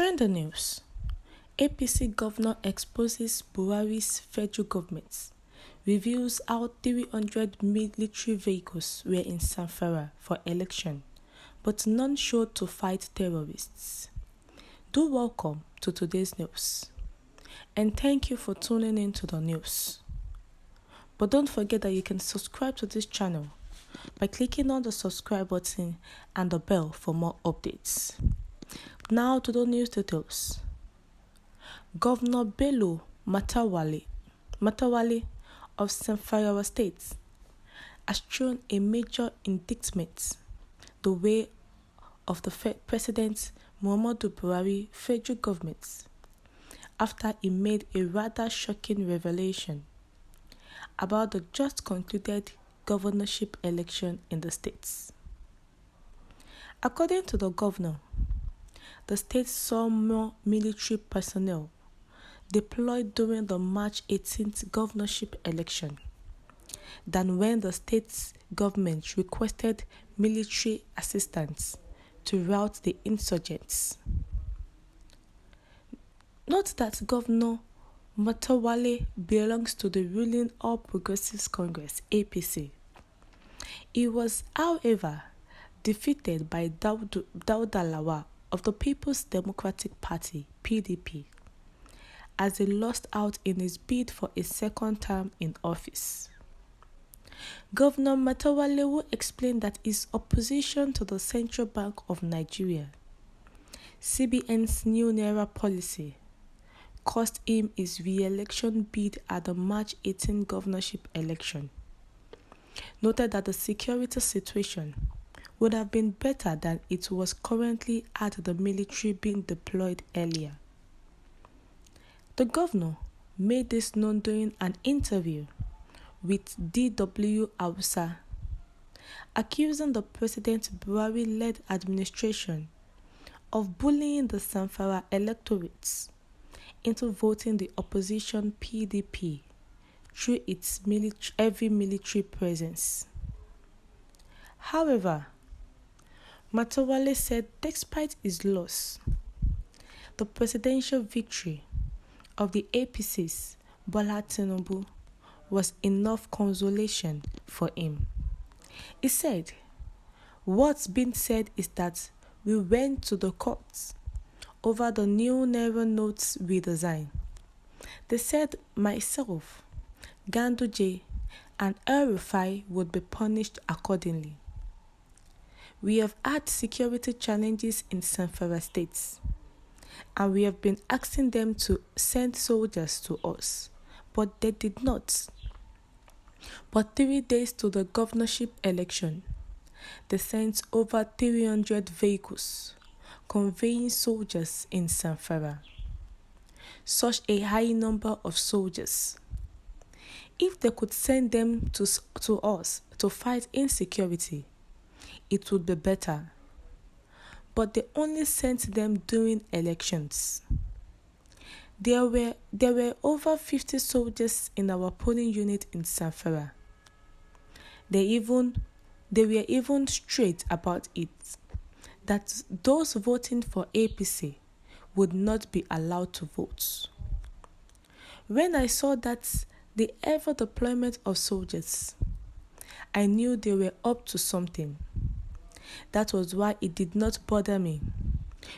Trending news. APC governor exposes Buhari's federal government, reveals how 300 military vehicles were in Zamfara for election, but none showed to fight terrorists. Do welcome to today's news, and thank you for tuning in to the news. But don't forget that you can subscribe to this channel by clicking on the subscribe button and the bell for more updates. Now to the news details. Governor Bello Matawalle of Zamfara State has thrown a major indictment the way of the President Muhammadu Buhari federal government after he made a rather shocking revelation about the just concluded governorship election in the states. According to the governor, the state saw more military personnel deployed during the March 18th governorship election than when the state government requested military assistance to rout the insurgents. Note that Governor Matawalle belongs to the ruling All Progressives Congress (APC). He was, however, defeated by Dauda Lawal of the People's Democratic Party (PDP) as he lost out in his bid for a second term in office. Governor Matawalle will explain that his opposition to the Central Bank of Nigeria (CBN's new Naira policy) cost him his re-election bid at the March 18 governorship election. Noted that the security situation would have been better than it was currently had the military been deployed earlier. The governor made this known during an interview with DW Hausa, accusing the President Buhari-led administration of bullying the Zamfara electorates into voting the opposition PDP through its heavy military presence. However, Matawalle said despite his loss, the presidential victory of the APC's Bola Tinubu was enough consolation for him. He said, "What's been said is that we went to the courts over the new Naira notes redesign. They said myself, Ganduje, and El-Rufai would be punished accordingly. We have had security challenges in Zamfara states, and we have been asking them to send soldiers to us, but they did not. But 3 days to the governorship election, they sent over 300 vehicles conveying soldiers in Zamfara. Such a high number of soldiers. If they could send them to us to fight insecurity, it would be better. But they only sent them during elections. There were over 50 soldiers in our polling unit in Zamfara. They were even straight about it, that those voting for APC would not be allowed to vote. When I saw that the ever deployment of soldiers, I knew they were up to something. That was why it did not bother me,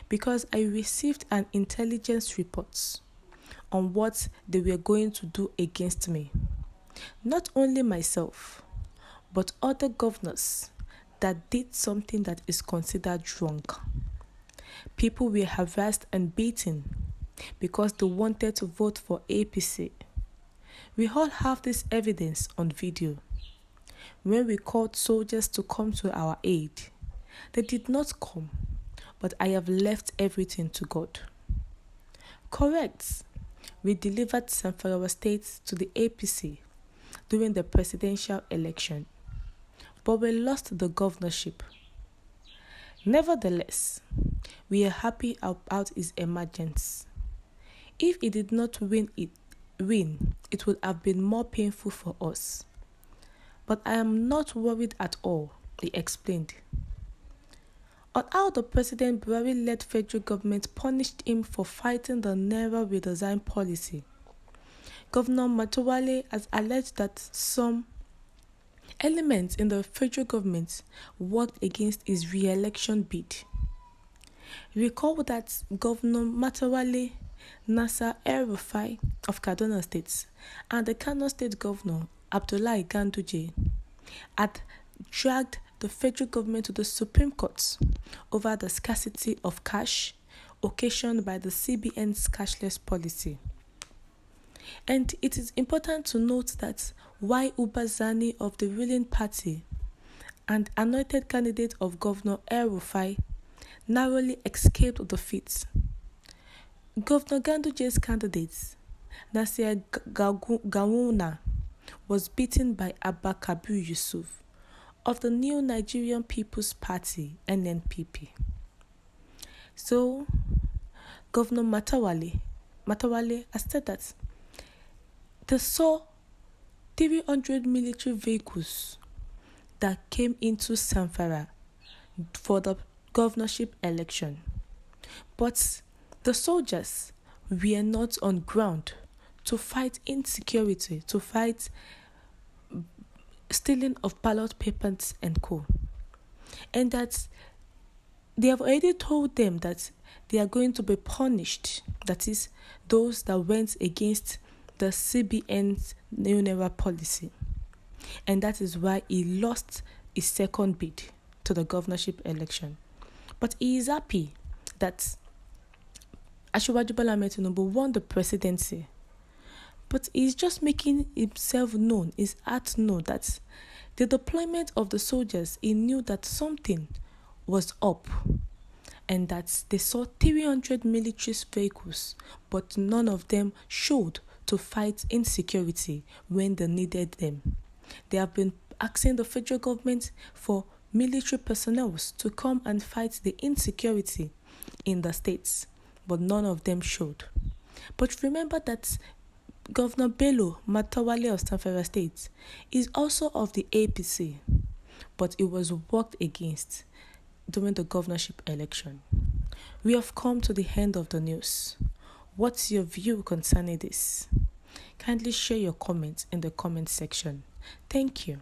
because I received an intelligence report on what they were going to do against me. Not only myself, but other governors that did something that is considered wrong. People were harassed and beaten because they wanted to vote for APC. We all have this evidence on video. When we called soldiers to come to our aid, they did not come, but I have left everything to God. Correct, we delivered Zamfara State to the APC during the presidential election, but we lost the governorship. Nevertheless, we are happy about his emergence. If he did not win, it would have been more painful for us. But I am not worried at all, he explained. on how the President Buhari-led federal government punished him for fighting the Naira redesign policy. Governor Matawale has alleged that some elements in the federal government worked against his re-election bid. Recall that Governor Matawale, Nasser El-Rufai of Kaduna State, and the Kano State Governor Abdullahi Ganduje had dragged the federal government to the Supreme Court over the scarcity of cash occasioned by the CBN's cashless policy. And it is important to note that while Ubazani of the ruling party and anointed candidate of Governor El-Rufai narrowly escaped defeat, Governor Ganduje's candidate, Nasir Gawuna, was beaten by Abba Kabir Yusuf of the New Nigerian People's Party, NNPP. So, Governor Matawale has said that they saw 300 military vehicles that came into Zamfara for the governorship election. But the soldiers were not on ground to fight insecurity, to fight stealing of ballot papers and co. And that they have already told them that they are going to be punished. That is, those that went against the CBN's new Naira policy. And that is why he lost his second bid to the governorship election. But he is happy that Asiwaju Bola Ahmed Tinubu won the presidency. But he's just making himself known, his heart known, that the deployment of the soldiers, he knew that something was up and that they saw 300 military vehicles, but none of them showed to fight insecurity when they needed them. They have been asking the federal government for military personnel to come and fight the insecurity in the states, but none of them showed. But remember that Governor Bello Matawale of Zamfara State is also of the APC, but it was worked against during the governorship election. We have come to the end of the news. What's your view concerning this? Kindly share your comments in the comment section. Thank you.